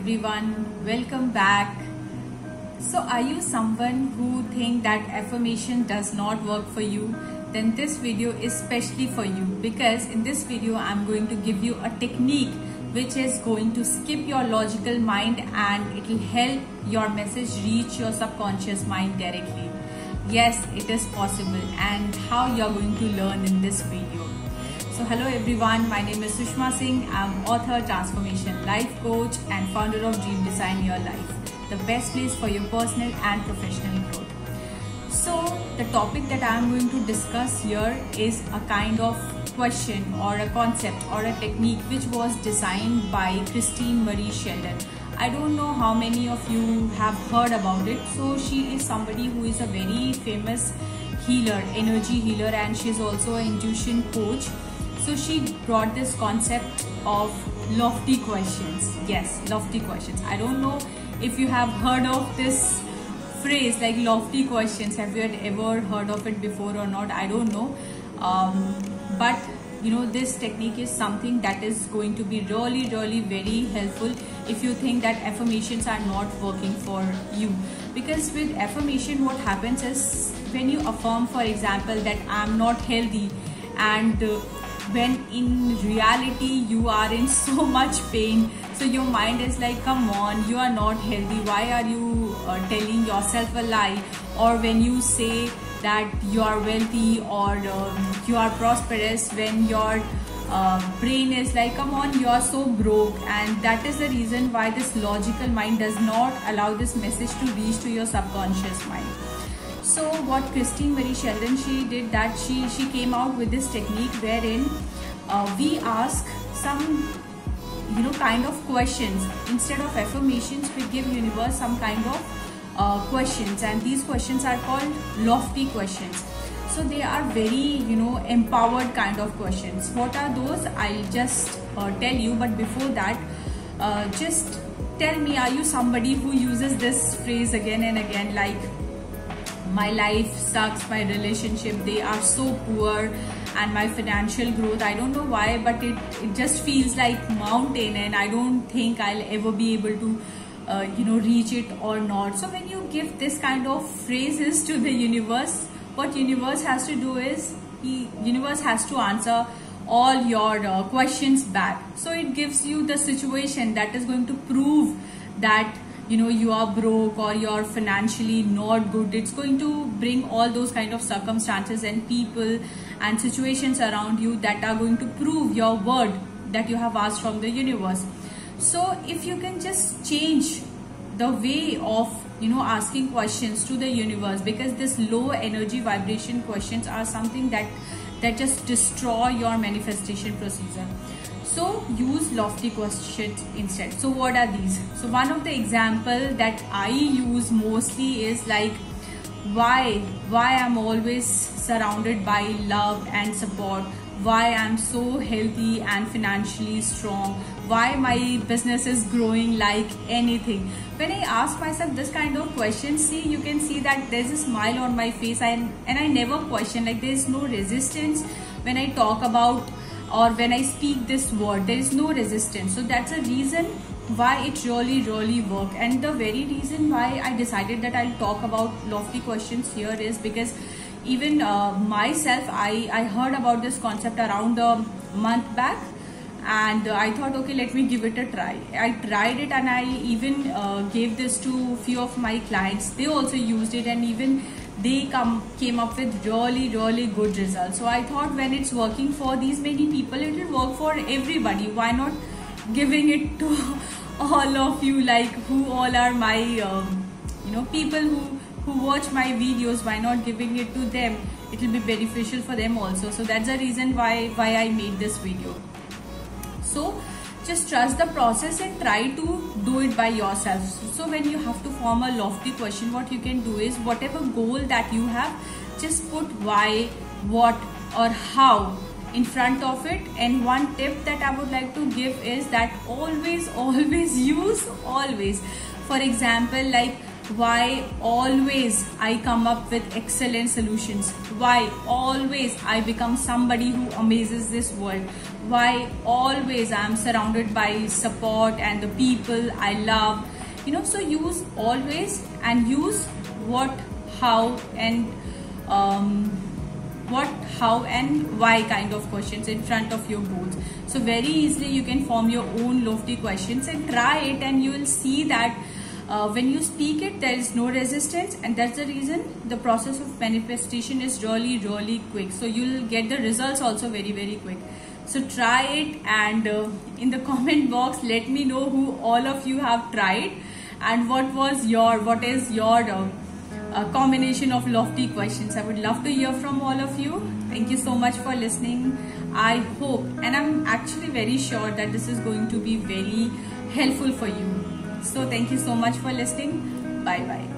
everyone, welcome back. So are you someone who think that affirmation does not work for you? Then this video is specially for you, because in this video I'm going to give you a technique which is going to skip your logical mind and it will help your message reach your subconscious mind directly. Yes, it is possible, and how you're going to learn in this video. So hello everyone, my name is Sushma Singh. I'm author, transformation life coach and founder of Dream Design Your Life, the best place for your personal and professional growth. So the topic that I'm going to discuss here is a kind of question or a concept or a technique which was designed by Christine Marie Sheldon. I don't know how many of you have heard about it. So she is somebody who is a very famous healer, energy healer, and she's also an intuition coach. So she brought this concept of lofty questions. Yes, lofty questions. I don't know if you have heard of this phrase like lofty questions. Have you ever heard of it before or not? I don't know. But you know, this technique is something that is going to be really very helpful if you think that affirmations are not working for you. Because with affirmation, what happens is when you affirm, for example, that I'm not healthy, and when in reality you are in so much pain, so your mind is like, come on, you are not healthy, why are you telling yourself a lie? Or when you say that you are wealthy or you are prosperous, when your brain is like, come on, you are so broke. And that is the reason why this logical mind does not allow this message to reach to your subconscious mind. So what Christine Marie Sheldon, she did that she came out with this technique wherein we ask some kind of questions. Instead of affirmations, we give universe some kind of questions, and these questions are called lofty questions. So they are very empowered kind of questions. What are those? I'll just tell you, but before that, just tell me, are you somebody who uses this phrase again and again, like, my life sucks, my relationship, they are so poor, and my financial growth, I don't know why, but it just feels like mountain, and I don't think I'll ever be able to reach it or not. So when you give this kind of phrases to the universe, what universe has to do is universe has to answer all your questions back. So it gives you the situation that is going to prove that you are broke or you're financially not good. It's going to bring all those kind of circumstances and people and situations around you that are going to prove your word that you have asked from the universe. So if you can just change the way of asking questions to the universe, because this low energy vibration questions are something that just destroy your manifestation procedure. So use lofty questions instead. So what are these? So one of the example that I use mostly is like, why I'm always surrounded by love and support, why I'm so healthy and financially strong, why my business is growing like anything. When I ask myself this kind of questions, see, you can see that there's a smile on my face, and I never question, like there's no resistance when I talk about or when I speak this word, there is no resistance. So that's a reason why it really works. And the very reason why I decided that I'll talk about lofty questions here is because even myself, I heard about this concept around a month back, and I thought, okay, let me give it a try. I tried it, and I even gave this to a few of my clients. They also used it, and even they came up with really good results. So I thought, when it's working for these many people, it will work for everybody. Why not giving it to all of you, like who all are my people who watch my videos? Why not giving it to them? It will be beneficial for them also. So that's the reason why I made this video. So just trust the process and try to do it by yourself. So when you have to form a lofty question, what you can do is, whatever goal that you have, just put why, what or how in front of it. And one tip that I would like to give is that always use always. For example, like Why always I come up with excellent solutions? Why always I become somebody who amazes this world? Why always I am surrounded by support and the people I love? So use always and use what, how and why kind of questions in front of your goals. So very easily you can form your own lofty questions and try it, and you will see that when you speak it, there is no resistance, and that's the reason the process of manifestation is really quick. So you'll get the results also very quick. So try it, and in the comment box let me know who all of you have tried and what is your combination of lofty questions. I would love to hear from all of you. Thank you so much for listening. I hope, and I'm actually very sure that this is going to be very helpful for you. So thank you so much for listening. Bye bye.